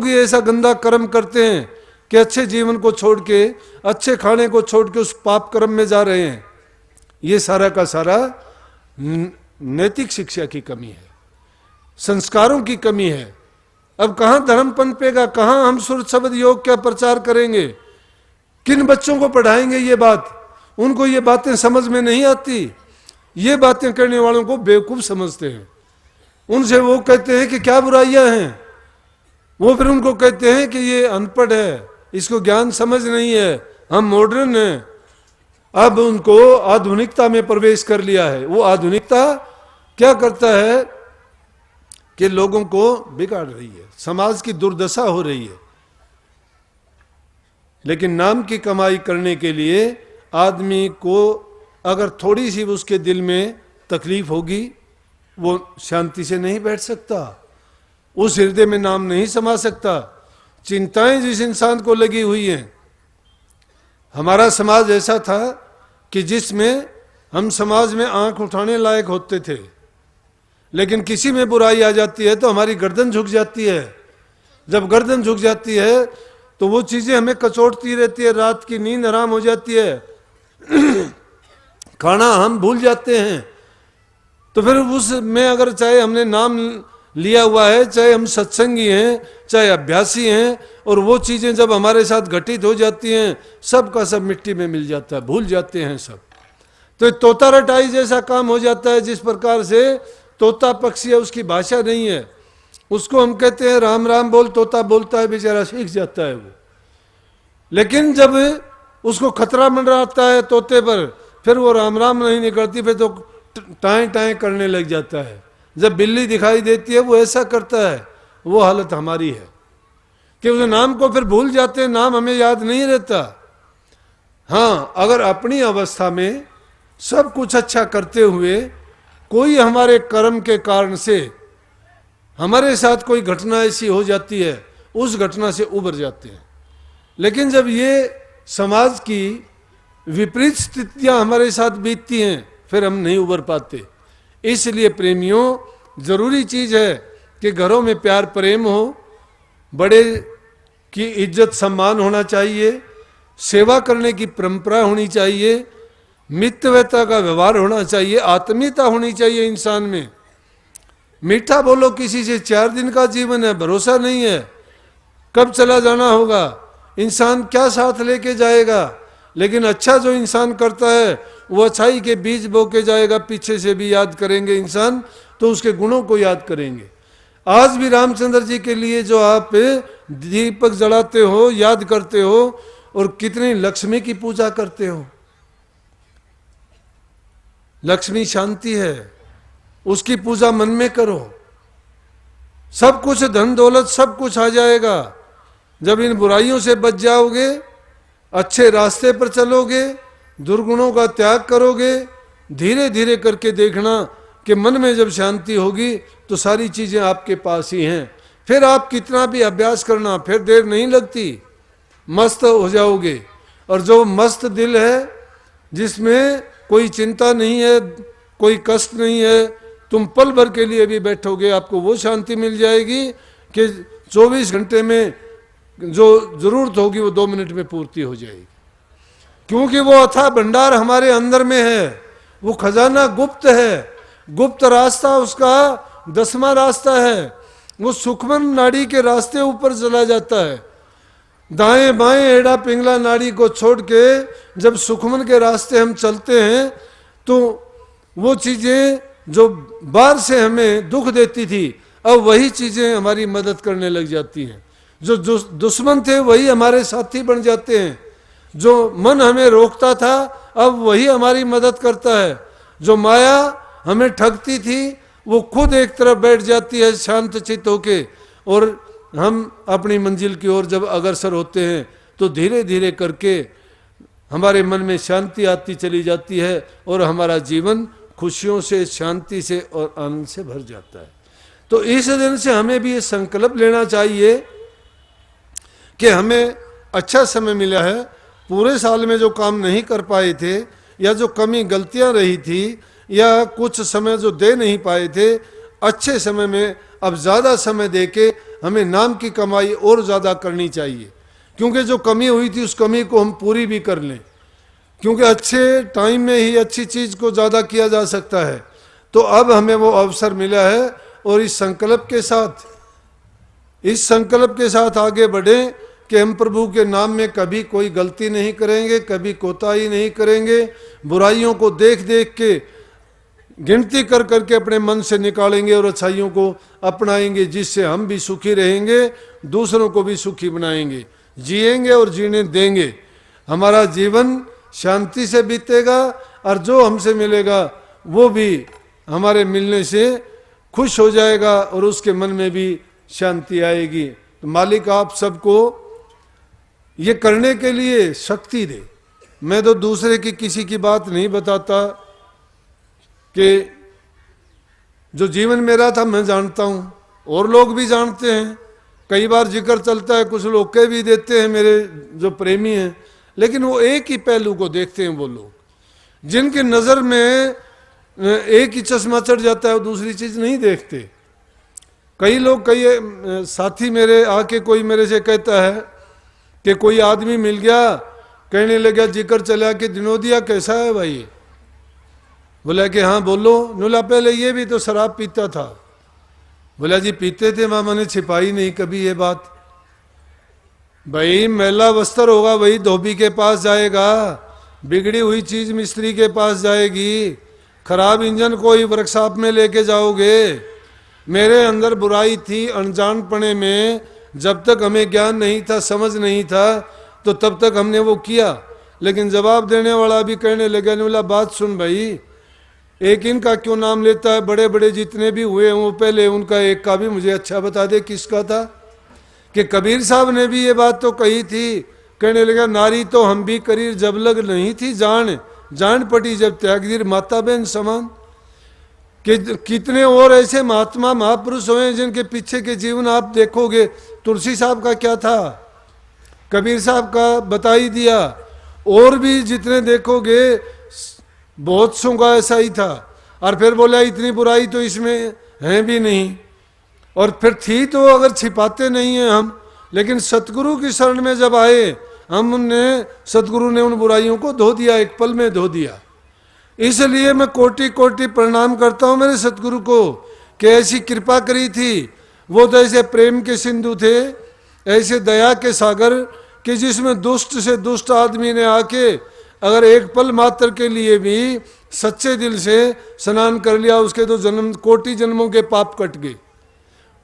लोग ही ऐसा गंदा कर्म करते हैं कि अच्छे जीवन को छोड़ के, अच्छे खाने को छोड़ के उस पाप कर्म में जा रहे हैं। ये सारा का सारा नैतिक शिक्षा की कमी है, संस्कारों की कमी है। अब कहाँ धर्म पनपेगा, कहाँ हम सुर शब्द योग का प्रचार करेंगे, किन बच्चों को पढ़ाएंगे ये बात? उनको ये बातें समझ में नहीं आती। ये बातें करने वालों को बेवकूफ समझते हैं। उनसे वो कहते हैं कि क्या बुराइयां हैं, वो फिर उनको कहते हैं कि ये अनपढ़ है, इसको ज्ञान समझ नहीं है, हम मॉडर्न हैं। अब उनको आधुनिकता में प्रवेश कर लिया है। वो आधुनिकता क्या करता है कि लोगों को बिगाड़ रही है, समाज की दुर्दशा हो रही है। लेकिन नाम की कमाई करने के लिए आदमी को अगर थोड़ी सी उसके दिल में तकलीफ होगी, वो शांति से नहीं बैठ सकता, उस हृदय में नाम नहीं समा सकता। चिंताएं जिस इंसान को लगी हुई हैं, हमारा समाज ऐसा था कि जिसमें हम समाज में आंख उठाने लायक होते थे, लेकिन किसी में बुराई आ जाती है तो हमारी गर्दन झुक जाती है। जब गर्दन झुक जाती है तो वो चीजें हमें कचोटती रहती है, रात की नींद हराम हो जाती है, खाना हम भूल जाते हैं। तो फिर उसमें अगर चाहे हमने नाम लिया हुआ है, चाहे हम सत्संगी हैं, चाहे अभ्यासी हैं, और वो चीजें जब हमारे साथ घटित हो जाती हैं, सब का सब मिट्टी में मिल जाता है, भूल जाते हैं सब। तो तोता रटाई जैसा काम हो जाता है। जिस प्रकार से तोता पक्षी है, उसकी भाषा नहीं है, उसको हम कहते हैं राम राम बोल, तोता बोलता है, बेचारा सीख जाता है वो। लेकिन जब उसको खतरा मंडराता है तोते पर, फिर वो राम राम नहीं निकलती, फिर तो टाएं टाएं करने लग जाता है। जब बिल्ली दिखाई देती है वो ऐसा करता है। वो हालत हमारी है कि उस नाम को फिर भूल जाते हैं, नाम हमें याद नहीं रहता। हाँ, अगर अपनी अवस्था में सब कुछ अच्छा करते हुए कोई हमारे कर्म के कारण से हमारे साथ कोई घटना ऐसी हो जाती है, उस घटना से उबर जाते हैं। लेकिन जब ये समाज की विपरीत स्थितियां हमारे साथ बीतती हैं, फिर हम नहीं उबर पाते। इसलिए प्रेमियों, जरूरी चीज है कि घरों में प्यार प्रेम हो, बड़े की इज्जत सम्मान होना चाहिए, सेवा करने की परंपरा होनी चाहिए, मित्रवता का व्यवहार होना चाहिए, आत्मीयता होनी चाहिए इंसान में। मीठा बोलो किसी से, 4 दिन का जीवन है, भरोसा नहीं है कब चला जाना होगा, इंसान क्या साथ लेके जाएगा। लेकिन अच्छा जो इंसान करता है वो अच्छाई के बीज बो के जाएगा, पीछे से भी याद करेंगे इंसान तो उसके गुणों को याद करेंगे। आज भी रामचंद्र जी के लिए जो आप दीपक जलाते हो, याद करते हो, और कितनी लक्ष्मी की पूजा करते हो। लक्ष्मी शांति है, उसकी पूजा मन में करो, सब कुछ धन दौलत सब कुछ आ जाएगा। जब इन बुराइयों से बच जाओगे, अच्छे रास्ते पर चलोगे, दुर्गुणों का त्याग करोगे, धीरे धीरे करके देखना कि मन में जब शांति होगी तो सारी चीजें आपके पास ही हैं। फिर आप कितना भी अभ्यास करना, फिर देर नहीं लगती, मस्त हो जाओगे। और जो मस्त दिल है, जिसमें कोई चिंता नहीं है, कोई कष्ट नहीं है, तुम पल भर के लिए भी बैठोगे, आपको वो शांति मिल जाएगी कि 24 घंटे में जो जरूरत होगी वो 2 मिनट में पूर्ति हो जाएगी। क्योंकि वो अथाह भंडार हमारे अंदर में है, वो खजाना गुप्त है। गुप्त रास्ता उसका 10वां रास्ता है, वो सुखमन नाड़ी के रास्ते ऊपर चला जाता है। दाएं बाएं एड़ा पिंगला नाड़ी को छोड़ के जब सुखमन के रास्ते हम चलते हैं तो वो चीजें जो बाहर से हमें दुख देती थी, अब वही चीजें हमारी मदद करने लग जाती हैं। जो दुश्मन थे वही हमारे साथी बन जाते हैं। जो मन हमें रोकता था, अब वही हमारी मदद करता है। जो माया हमें ठगती थी, वो खुद एक तरफ बैठ जाती है शांत चित्त होके, और हम अपनी मंजिल की ओर जब अग्रसर होते हैं तो धीरे धीरे करके हमारे मन में शांति आती चली जाती है और हमारा जीवन खुशियों से, शांति से और आनंद से भर जाता है। तो इस दिन से हमें भी ये संकल्प लेना चाहिए कि हमें अच्छा समय मिला है। पूरे साल में जो काम नहीं कर पाए थे, या जो कमी गलतियां रही थी, या कुछ समय जो दे नहीं पाए थे, अच्छे समय में अब ज़्यादा समय देके हमें नाम की कमाई और ज़्यादा करनी चाहिए, क्योंकि जो कमी हुई थी उस कमी को हम पूरी भी कर लें, क्योंकि अच्छे टाइम में ही अच्छी चीज़ को ज़्यादा किया जा सकता है। तो अब हमें वो अवसर मिला है और इस संकल्प के साथ आगे बढ़ें कि हम प्रभु के नाम में कभी कोई गलती नहीं करेंगे, कभी कोताही नहीं करेंगे, बुराइयों को देख देख के गिनती कर करके अपने मन से निकालेंगे और अच्छाइयों को अपनाएंगे, जिससे हम भी सुखी रहेंगे, दूसरों को भी सुखी बनाएंगे, जिएंगे और जीने देंगे। हमारा जीवन शांति से बीतेगा और जो हमसे मिलेगा वो भी हमारे मिलने से खुश हो जाएगा और उसके मन में भी शांति आएगी। तो मालिक आप सबको ये करने के लिए शक्ति दे। मैं तो दूसरे की किसी की बात नहीं बताता कि जो जीवन मेरा था मैं जानता हूँ, और लोग भी जानते हैं। कई बार जिक्र चलता है, कुछ लोग कह भी देते हैं मेरे जो प्रेमी हैं, लेकिन वो एक ही पहलू को देखते हैं। वो लोग जिनकी नज़र में एक ही चश्मा चढ़ जाता है वो दूसरी चीज़ नहीं देखते। कई लोग, कई साथी मेरे आके कोई मेरे से कहता है कि कोई आदमी मिल गया, कहने लगा जिक्र चला कि दिनोदिया कैसा है भाई? बोला कि हाँ बोलो। बोला पहले ये भी तो शराब पीता था। बोला जी पीते थे, मामा ने छिपाई नहीं कभी ये बात। भाई मैला वस्त्र होगा वही धोबी के पास जाएगा, बिगड़ी हुई चीज मिस्त्री के पास जाएगी, खराब इंजन कोई वर्कशॉप में लेके जाओगे। मेरे अंदर बुराई थी अनजानपने में, जब तक हमें ज्ञान नहीं था, समझ नहीं था, तो तब तक हमने वो किया। लेकिन जवाब देने वाला भी कहने लगा, बोला बात सुन भाई, एक इनका क्यों नाम लेता है? बड़े बड़े जितने भी हुए हैं वो पहले उनका एक का भी मुझे अच्छा बता दे किसका था। कि कबीर साहब ने भी ये बात तो कही थी। कहने लगा नारी तो हम भी करीर जब लग नहीं थी जान पटी जब त्यागदीर माता बहन समान। कि कितने और ऐसे महात्मा महापुरुष हुए जिनके पीछे के जीवन आप देखोगे। तुलसी साहब का क्या था, कबीर साहब का बता ही दिया, और भी जितने देखोगे बहुत सौ का ऐसा ही था। और फिर बोला इतनी बुराई तो इसमें है भी नहीं, और फिर थी तो अगर छिपाते नहीं हैं हम। लेकिन सतगुरु की शरण में जब आए हमने, सतगुरु ने उन बुराइयों को धो दिया, एक पल में धो दिया। इसलिए मैं कोटि कोटि प्रणाम करता हूँ मेरे सतगुरु को कि ऐसी कृपा करी थी। वो तो ऐसे प्रेम के सिंधु थे, ऐसे दया के सागर, कि जिसमें दुष्ट से दुष्ट आदमी ने आके अगर एक पल मात्र के लिए भी सच्चे दिल से स्नान कर लिया, उसके तो जन्म कोटि जन्मों के पाप कट गए,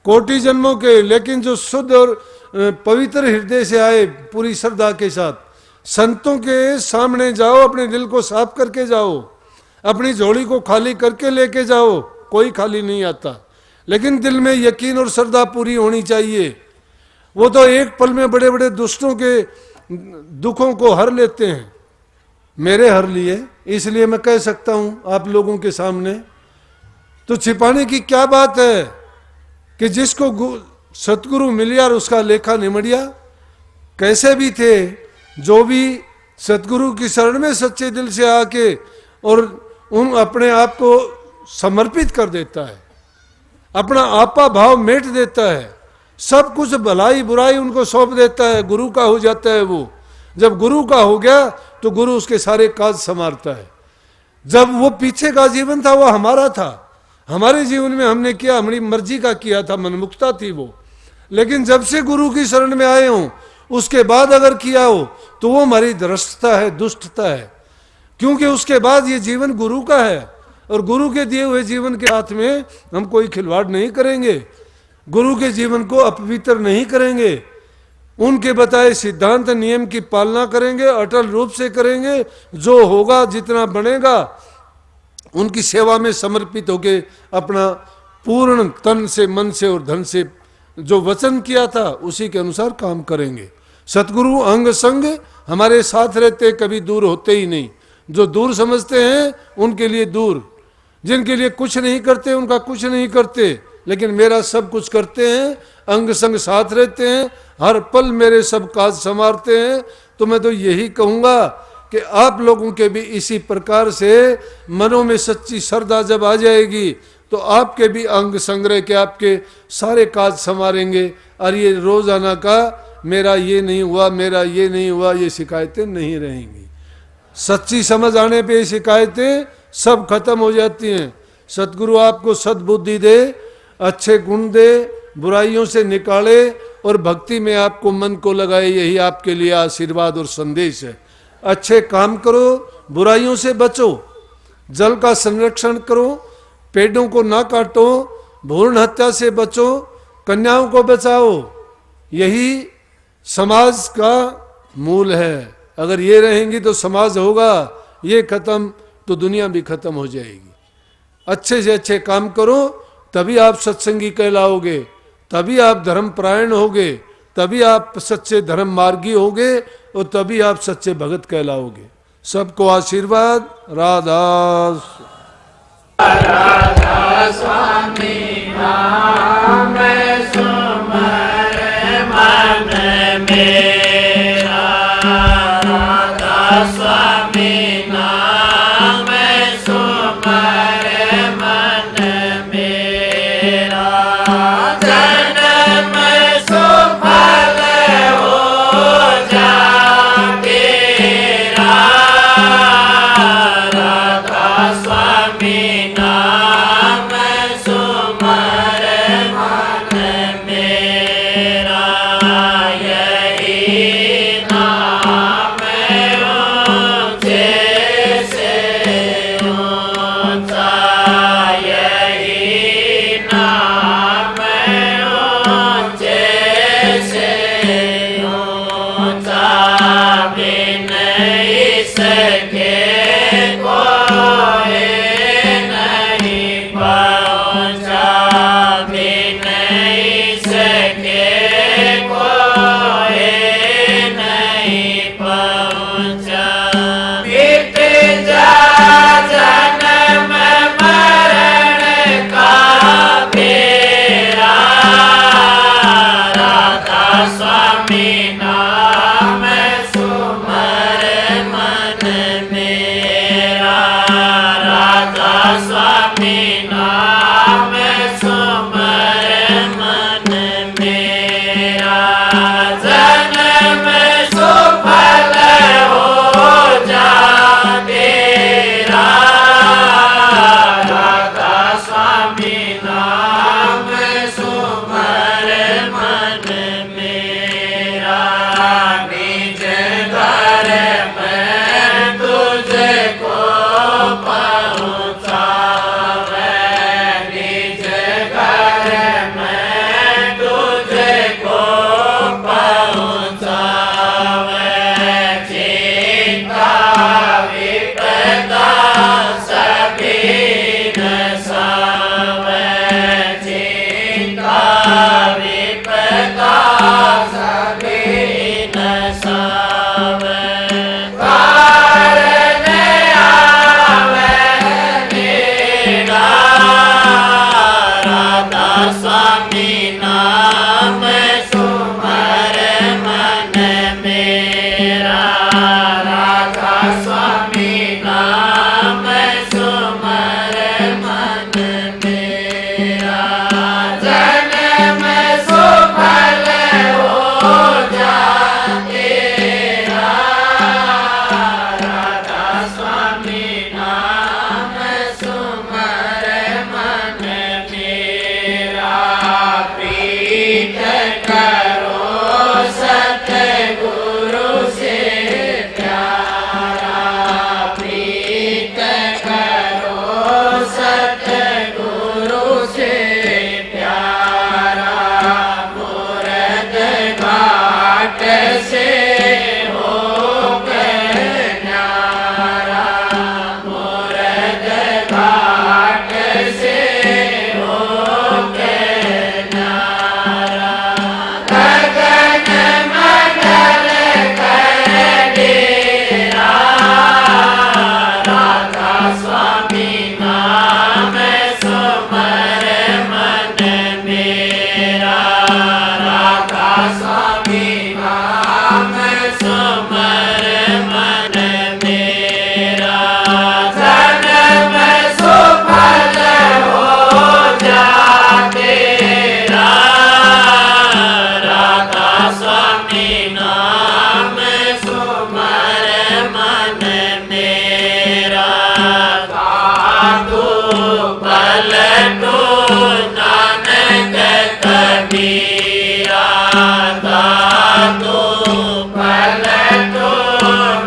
कोटि जन्मों के। लेकिन जो शुद्ध और पवित्र हृदय से आए पूरी श्रद्धा के साथ, संतों के सामने जाओ, अपने दिल को साफ करके जाओ, अपनी झोली को खाली करके लेके जाओ। कोई खाली नहीं आता, लेकिन दिल में यकीन और श्रद्धा पूरी होनी चाहिए। वो तो एक पल में बड़े बड़े दुष्टों के दुखों को हर लेते हैं, मेरे हर लिए। इसलिए मैं कह सकता हूं आप लोगों के सामने। तो छिपाने की क्या बात है कि जिसको सतगुरु मिल गया और उसका लेखा निमड़िया। कैसे भी थे, जो भी सतगुरु की शरण में सच्चे दिल से आके और उन अपने आप को समर्पित कर देता है, अपना आपा भाव मेट देता है, सब कुछ भलाई बुराई उनको सौंप देता है, गुरु का हो जाता है। वो जब गुरु का हो गया तो गुरु उसके सारे काज संवारता है। जब वो पीछे का जीवन था वो हमारा था, हमारे जीवन में हमने किया, हमारी मर्जी का किया था, मनमुक्ता थी वो। लेकिन जब से गुरु की शरण में आए हों, उसके बाद अगर किया हो तो वो हमारी धृष्टता है, दुष्टता है। क्योंकि उसके बाद ये जीवन गुरु का है, और गुरु के दिए हुए जीवन के साथ में हम कोई खिलवाड़ नहीं करेंगे, गुरु के जीवन को अपवित्र नहीं करेंगे, उनके बताए सिद्धांत नियम की पालना करेंगे, अटल रूप से करेंगे। जो होगा, जितना बनेगा, उनकी सेवा में समर्पित होके अपना पूर्ण तन से, मन से और धन से जो वचन किया था उसी के अनुसार काम करेंगे। सतगुरु अंग संग हमारे साथ रहते, कभी दूर होते ही नहीं। जो दूर समझते हैं उनके लिए दूर, जिनके लिए कुछ नहीं करते उनका कुछ नहीं करते, लेकिन मेरा सब कुछ करते हैं, अंग संग साथ रहते हैं, हर पल मेरे सब काज संवारते हैं। तो मैं तो यही कहूँगा कि आप लोगों के भी इसी प्रकार से मनों में सच्ची श्रद्धा जब आ जाएगी तो आपके भी अंग संग्रह के आपके सारे काज संवारेंगे। और ये रोजाना का मेरा ये नहीं हुआ, मेरा ये नहीं हुआ, ये शिकायतें नहीं रहेंगी। सच्ची समझ आने पे ये शिकायतें सब खत्म हो जाती हैं। सतगुरु आपको सद्बुद्धि दे, अच्छे गुण दे, बुराइयों से निकाले और भक्ति में आपको मन को लगाए, यही आपके लिए आशीर्वाद और संदेश है। अच्छे काम करो, बुराइयों से बचो, जल का संरक्षण करो, पेड़ों को ना काटो, भ्रूण हत्या से बचो, कन्याओं को बचाओ, यही समाज का मूल है। अगर ये रहेंगी तो समाज होगा, ये खत्म तो दुनिया भी खत्म हो जाएगी। अच्छे से अच्छे काम करो, तभी आप सत्संगी कहलाओगे, तभी आप धर्मपरायण होगे, तभी आप सच्चे धर्म मार्गी होगे और तभी आप सच्चे भगत कहलाओगे। सबको आशीर्वाद। राधा राधा स्वामी नाम सुमर मन मेरा, राधा स्वामी नाम सुमर मन मेरा, जन्म सुफल हो जाएगा। राधा स्वामी नाम सुमर मन मेरा, यही नाम ऊंचे से ऊंचा, यही नाम ऊंचे से ऊंचा, बिन इसके कोई नहीं पहुँचा, बिन इसके कोई नहीं पहुँचा। मिट जा जन्म मरण का फेरा, राधा स्वामी नाम सुमर मन मेरा, राधा स्वामी नाम सुमर मन मेरा, जन्म सुफल हो जाएगा। राधा स्वामी नाम सुमर मन मेरा, निज घर में तुझको पहुँचावे, निज घर में तुझको पहुँचावे, चिंता विपदा सभी नसावे, चिंता विपदा सभी नसावे, कारण आवे मेरा, राधा स्वामी नाम सुमर मन मेरा, राधा स्वामी नाम सुमर मन मेरा, जन्म सुफल हो जाएगा। राधा स्वामी नाम सुमर मन मेरा, प्रीत करो सतगुरु से प्यारा, प्रीत करो सतगुरु से प्यारा, मुरद तो फल तो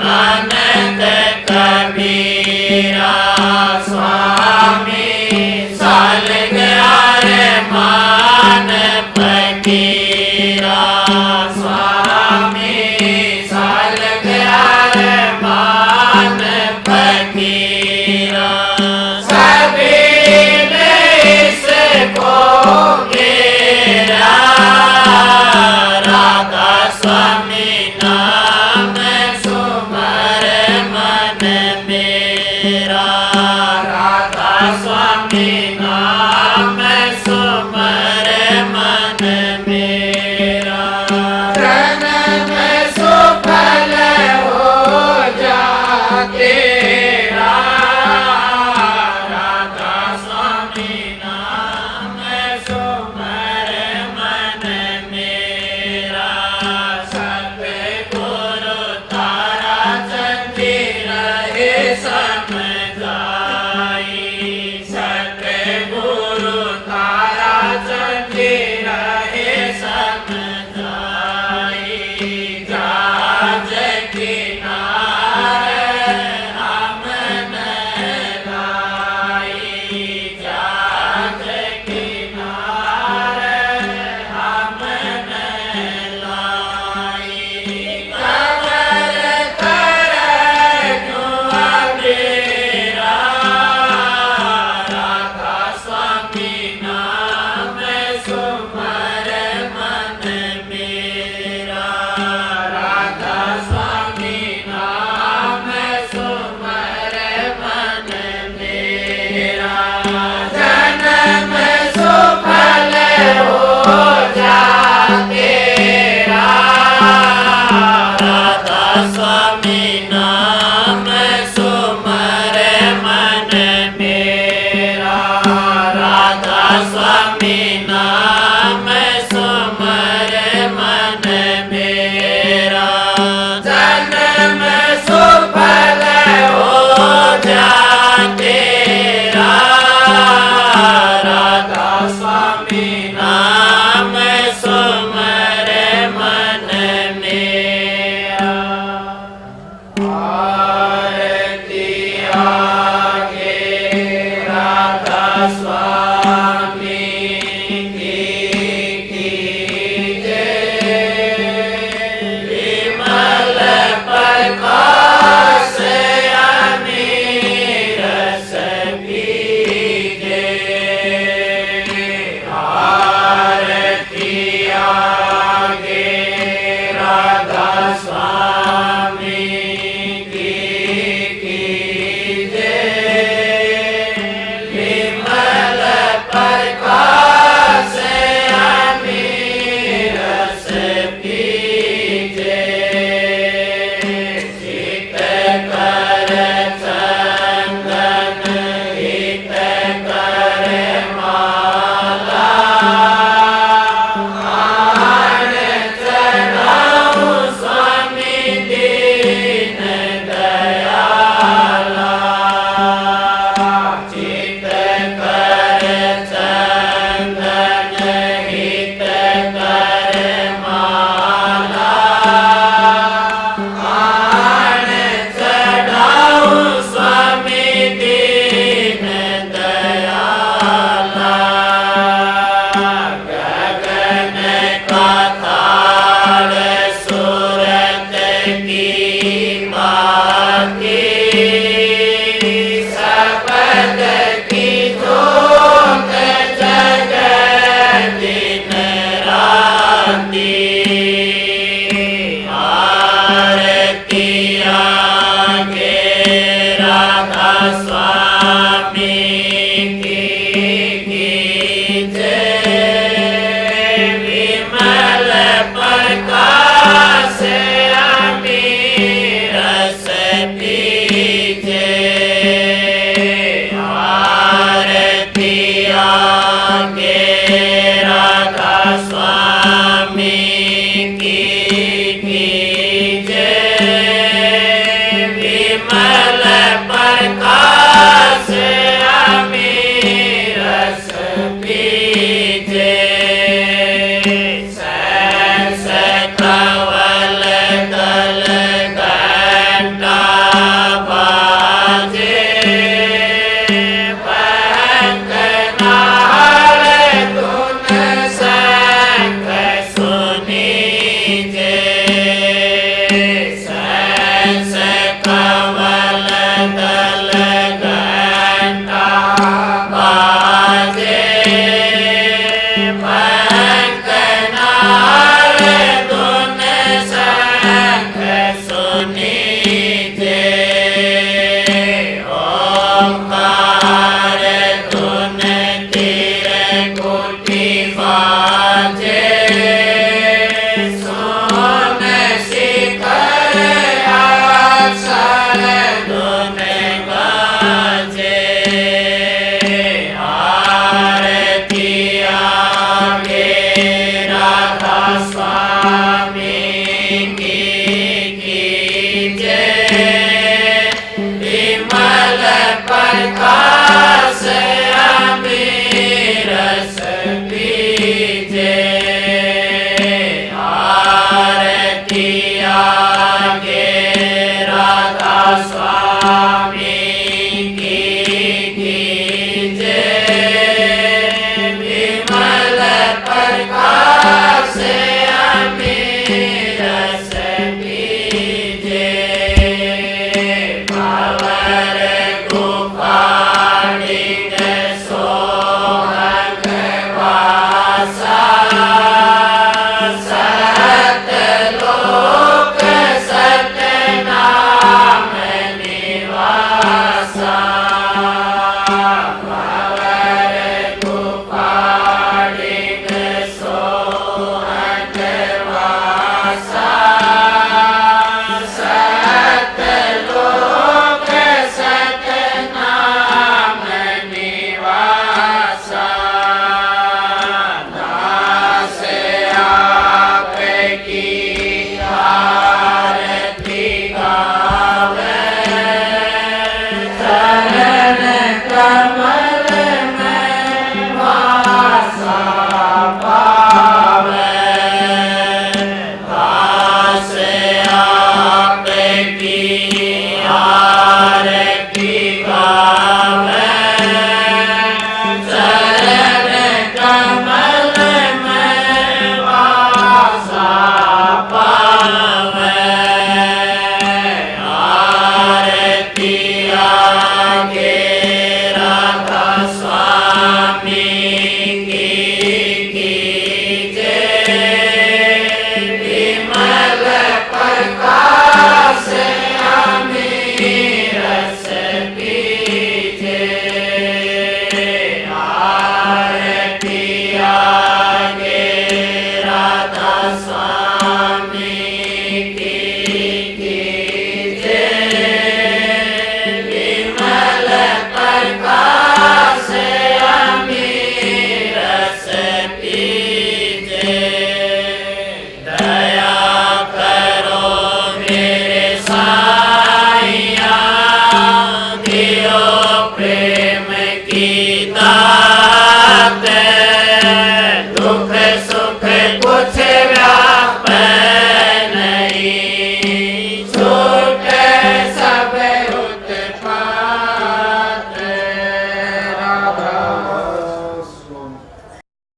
नानक कबीरा स्वामी साल गया रे मान फकीरा स्वामी साल गया रे मान फकीरा सभी ने इसको घेरा राधा स्वामी ना